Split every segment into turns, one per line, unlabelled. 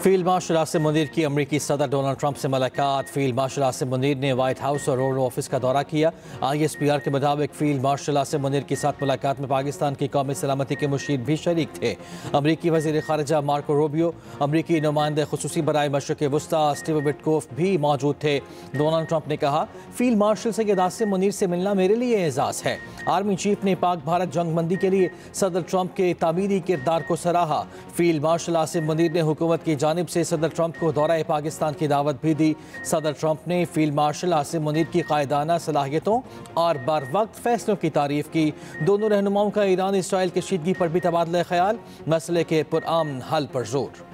Field marshal Asim Munir की अमरीकी सदर डोनाल्ड ट्रंप से मुलाकात। फील्ड मार्शल आसिम मुनीर ने व्हाइट हाउस और ओवल ऑफिस का दौरा किया। ISPR के मुताबिक फील्ड मार्शल आसिम मुनीर के साथ मुलाकात में पाकिस्तान की कौमी सलामती के मुशीर भी शरीक थे। अमरीकी वज़ीर ख़ारिजा मार्को रूबियो, अमरीकी नुमाइंदे खुसूसी बराए मशरिक़ वुस्ता स्टीव विटकोफ भी मौजूद थे। डोनाल्ड ट्रंप ने कहा, फील्ड मार्शल सैयद आसिम मुनीर से मिलना मेरे लिए एजाज़ है। आर्मी चीफ ने पाक भारत जंगबंदी के लिए सदर ट्रंप के तामीरी किरदार को सराहा। फील्ड मार्शल आसिम मुनीर ने हुकूमत की जानिब से सदर ट्रंप को दौरा पाकिस्तान की दावत भी दी। सदर ट्रंप ने फील्ड मार्शल आसिम मुनीर की कायदाना सलाहियतों और बर वक्त फैसलों की तारीफ की। दोनों रहनुमाओं का ईरान इसराइल कशीदगी पर भी तबादला ख्याल, मसले के पुरअमन हल पर जोर।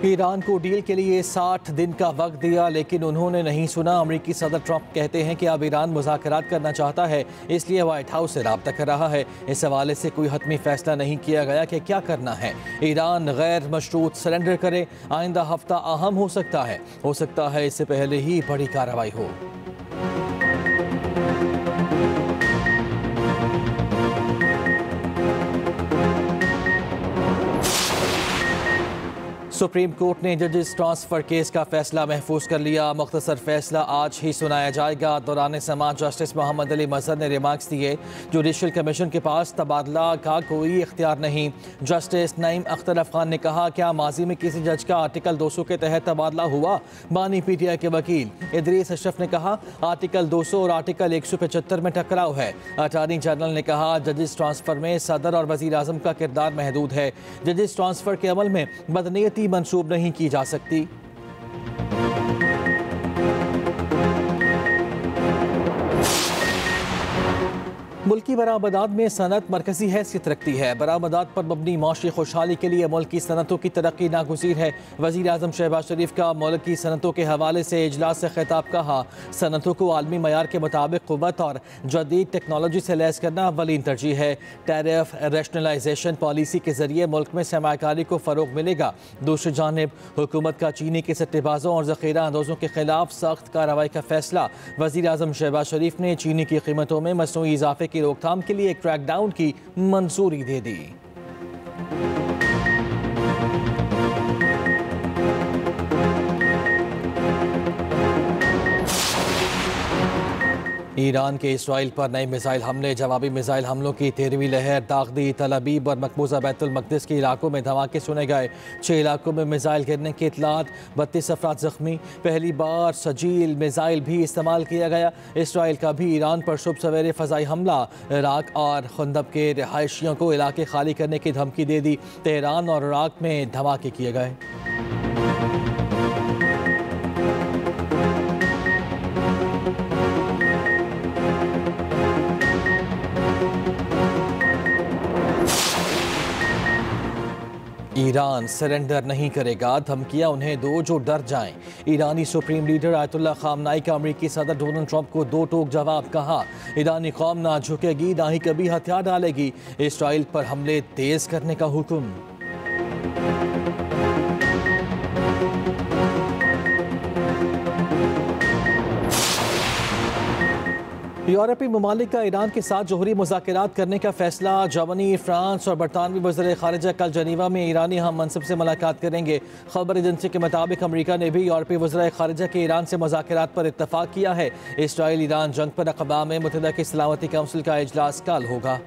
ईरान को डील के लिए 60 दिन का वक्त दिया, लेकिन उन्होंने नहीं सुना। अमरीकी सदर ट्रंप कहते हैं कि अब ईरान मुज़ाकरात करना चाहता है, इसलिए व्हाइट हाउस से राब्ता कर रहा है। इस हवाले से कोई हतमी फैसला नहीं किया गया कि क्या करना है। ईरान गैर मशरूत सरेंडर करे, आइंदा हफ्ता अहम हो सकता है इससे पहले ही बड़ी कार्रवाई हो। सुप्रीम कोर्ट ने जजेस ट्रांसफर केस का फैसला महफूज कर लिया। मुख्तसर फैसला आज ही सुनाया जाएगा। दौरान समाअत जस्टिस मोहम्मद अली मजहर ने रिमार्क्स दिए, जुडिशल कमीशन के पास तबादला का कोई इख्तियार नहीं। जस्टिस नईम अख्तर अफगान ने कहा, क्या माजी में किसी जज का आर्टिकल 200 के तहत तबादला हुआ? बानी PTI के वकील इदरीस अशरफ ने कहा, आर्टिकल 200 और आर्टिकल 175 में टकराव है। अटॉर्नी जनरल ने कहा, जजेस ट्रांसफर में सदर और वजीर आजम का किरदार महदूद है। जजेस ट्रांसफर के अमल में बदनीयती मंसूब नहीं की जा सकती। मुल्की बरामदात में सनत मरकजी हैसियत रखती है। बरामदात पर मबनी माशी खुशहाली के लिए मुल्क की सनतों की तरक्की नागुज़ीर है। वज़ीर आज़म शहबाज शरीफ का मुल्क की सनतों के हवाले से इजलास से खिताब कहा, सनतों को आलमी मयार के मुताबिक क़ुव्वत और जदीद टेक्नोलॉजी से लैस करना अव्वलीन तरजीह है। टैरिफ रैशनलाइजेशन पॉलिसी के जरिए मुल्क में सरमायाकारी को फ़रोग़ मिलेगा। दूसरी जानिब हुकूमत का चीनी के सट्टेबाजों और ज़ख़ीरा अंदोज़ों के खिलाफ सख्त कार्रवाई का फैसला। वज़ीर आज़म शहबाज शरीफ ने चीनी की कीमतों में मसनूई इजाफे की रोकथाम के लिए एक क्रैकडाउन की मंजूरी दे दी। ईरान के इसराइल पर नए मिसाइल हमले, जवाबी मिसाइल हमलों की 13वीं लहर दाग दी। तल अबीब और मकबूजा बैतुल मक़दिस के इलाकों में धमाके सुने गए। 6 इलाकों में मिसाइल गिरने की इतलात, 32 अफराद जख्मी। पहली बार सजील मिसाइल भी इस्तेमाल किया गया। इसराइल का भी ईरान पर शुभ सवेरे फ़ज़ाई हमला। इराक और खुंदब के रिहायशियों को इलाके खाली करने की धमकी दे दी। तेहरान और इराक में धमाके किए गए। ईरान सरेंडर नहीं करेगा, धमकियां उन्हें दो जो डर जाएं। ईरानी सुप्रीम लीडर आयतुल्लाह ख़ामनाई का अमरीकी सदर डोनाल्ड ट्रंप को दो टोक जवाब। कहा, ईरानी कौम ना झुकेगी, ना ही कभी हथियार डालेगी। इसराइल पर हमले तेज करने का हुक्म। यूरोपीय ममालिक का ईरान के साथ जोहरी मुज़ाकरात करने का फैसला। जर्मनी, फ्रांस और बरतानवी वज़ीर ख़ारिजा कल जनीवा में ईरानी हम मनसब से मुलाकात करेंगे। खबर एजेंसी के मुताबिक अमरीका ने भी यूरोपीय वज़ीर ख़ारिजा के ईरान से मुज़ाकरात पर इत्तफ़ाक़ किया है। इसराइल ईरान जंग पर अक़वाम मुत्तहिदा की सलामती काउंसिल का इजलास कल होगा।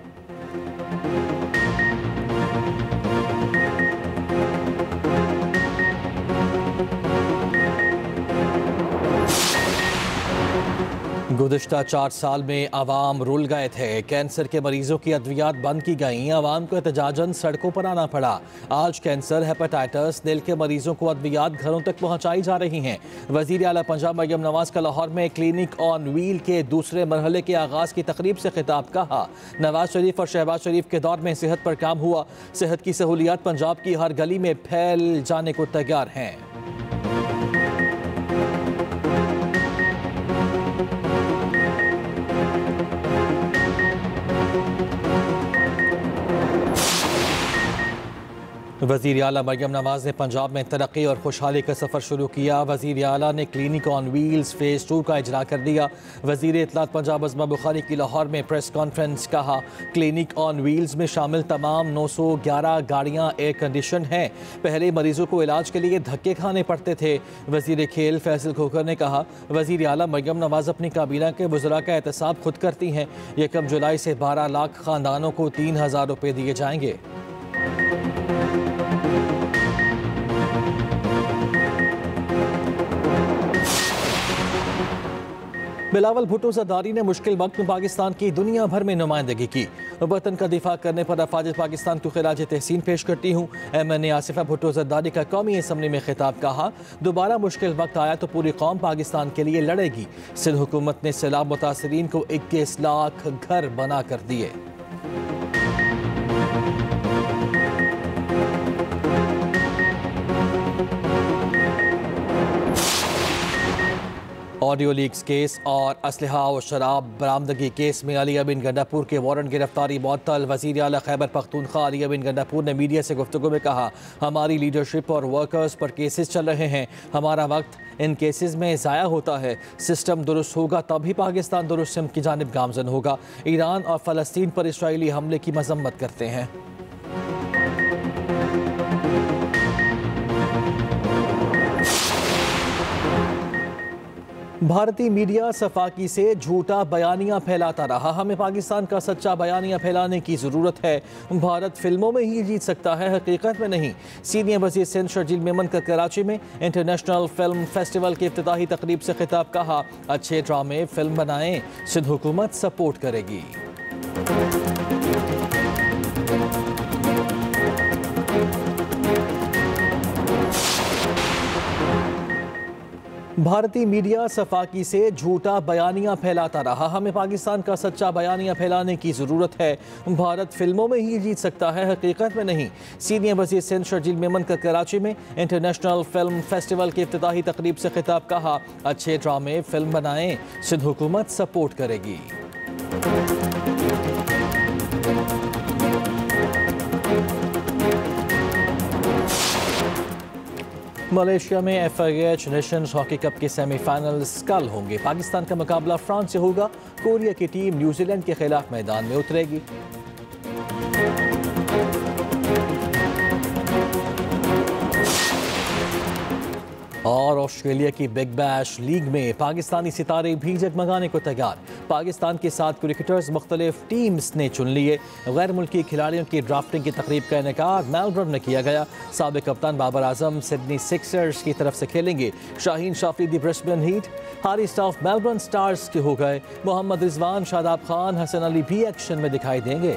गुज़िश्ता 4 साल में आवाम रुल गए थे। कैंसर के मरीजों की अद्वियात बंद की गईं, आवाम को एहतजाजन सड़कों पर आना पड़ा। आज कैंसर, हेपेटाइटिस, दिल के मरीजों को अद्वियात घरों तक पहुँचाई जा रही हैं। वज़ीर आला पंजाब मरियम नवाज का लाहौर में क्लिनिक ऑन व्हील के दूसरे मरहले के आगाज़ की तकरीब से खिताब। कहा, नवाज शरीफ और शहबाज शरीफ के दौर में सेहत पर काम हुआ। सेहत की सहूलियात पंजाब की हर गली में फैल जाने को तैयार हैं। वज़ीर आला मरियम नवाज ने पंजाब में तरक्की और खुशहाली का सफ़र शुरू किया। वज़ीर आला ने क्लिनिक ऑन व्हील्स फेज़ 2 का इजरा कर दिया। वज़ीर इत्तलात पंजाब अज़मा बुखारी की लाहौर में प्रेस कॉन्फ्रेंस कहा, क्लिनिक ऑन व्हील्स में शामिल तमाम 911 गाड़ियाँ एयर कंडीशन हैं। पहले मरीजों को इलाज के लिए धक्के खाने पड़ते थे। वज़ीर खेल फैसल खोखर ने कहा, वज़ीर आला मरियम नवाज अपनी काबीना के वज़रा का एहतसाब खुद करती हैं। 1 जुलाई से 12 लाख ख़ानदानों को 3000 रुपये दिए जाएंगे। बिलावल भुट्टो ज़रदारी ने मुश्किल वक्त में पाकिस्तान की दुनिया भर में नुमाइंदगी की। वतन का दिफा करने पर अफवाज पाकिस्तान को खिराज तहसीन पेश करती हूँ। MNA आसिफा भुट्टो ज़रदारी का कौमी असम्बली में खिताब, कहा, दोबारा मुश्किल वक्त आया तो पूरी कौम पाकिस्तान के लिए लड़ेगी। सिंध हुकूमत ने सैलाब मुतासरीन को 21 लाख घर बना कर दिए। ऑडियो लीक्स केस और असलहा और शराब बरामदगी केस में अलिया बिन गंडापुर के वारंट गिरफ्तारी मुअत्तल। वज़ीर आला खैबर पख्तूनख्वा अलिया बिन गंडापुर ने मीडिया से गुफ्तगू में कहा, हमारी लीडरशिप और वर्कर्स पर केसेस चल रहे हैं। हमारा वक्त इन केसेस में ज़ाया होता है। सिस्टम दुरुस्त होगा तभी पाकिस्तान दुरुस्त सिमत की जानिब गामजन होगा। ईरान और फ़लस्तीन पर इसराइली हमले की मजम्मत करते हैं। भारतीय मीडिया सफाकी से झूठा बयानियां फैलाता रहा। हमें पाकिस्तान का सच्चा बयानियां फैलाने की ज़रूरत है। भारत फिल्मों में ही जीत सकता है, हकीकत में नहीं। सीनियर वज़ीर सिंध शर्जील मेमन का कराची में इंटरनेशनल फिल्म फेस्टिवल की इफ्तिताही तकरीब से खिताब, कहा, अच्छे ड्रामे फिल्म बनाएं, सिंध हुकूमत सपोर्ट करेगी। भारतीय मीडिया सफाकी से झूठा बयानियां फैलाता रहा। हमें पाकिस्तान का सच्चा बयानियां फैलाने की ज़रूरत है। भारत फिल्मों में ही जीत सकता है, हकीकत में नहीं। सीनियर वज़ीर सिंध शर्जील मेमन का कराची में इंटरनेशनल फिल्म फेस्टिवल की इफ्तिताही तकरीब से खिताब, कहा, अच्छे ड्रामे फिल्म बनाएं, सिंध हुकूमत सपोर्ट करेगी। मलेशिया में FIH नेशंस हॉकी कप के सेमीफाइनल्स कल होंगे। पाकिस्तान का मुकाबला फ्रांस से होगा। कोरिया की टीम न्यूजीलैंड के खिलाफ मैदान में उतरेगी। और ऑस्ट्रेलिया की बिग बैश लीग में पाकिस्तानी सितारे भी जगमगाने को तैयार। पाकिस्तान के 7 क्रिकेटर्स मुख्तलिफ टीम्स ने चुन लिए। गैर मुल्की खिलाड़ियों की ड्राफ्टिंग की तकरीब का इनेकाद मेलबर्न में किया गया। साबिक कप्तान बाबर आजम सिडनी सिक्सर्स की तरफ से खेलेंगे। शाहीन शाफरीदी ब्रिस्बेन हीट, हारी स्टाफ मेलबर्न स्टार्स के हो गए। मोहम्मद रिजवान, शादाब खान, हसन अली भी एक्शन में दिखाई देंगे।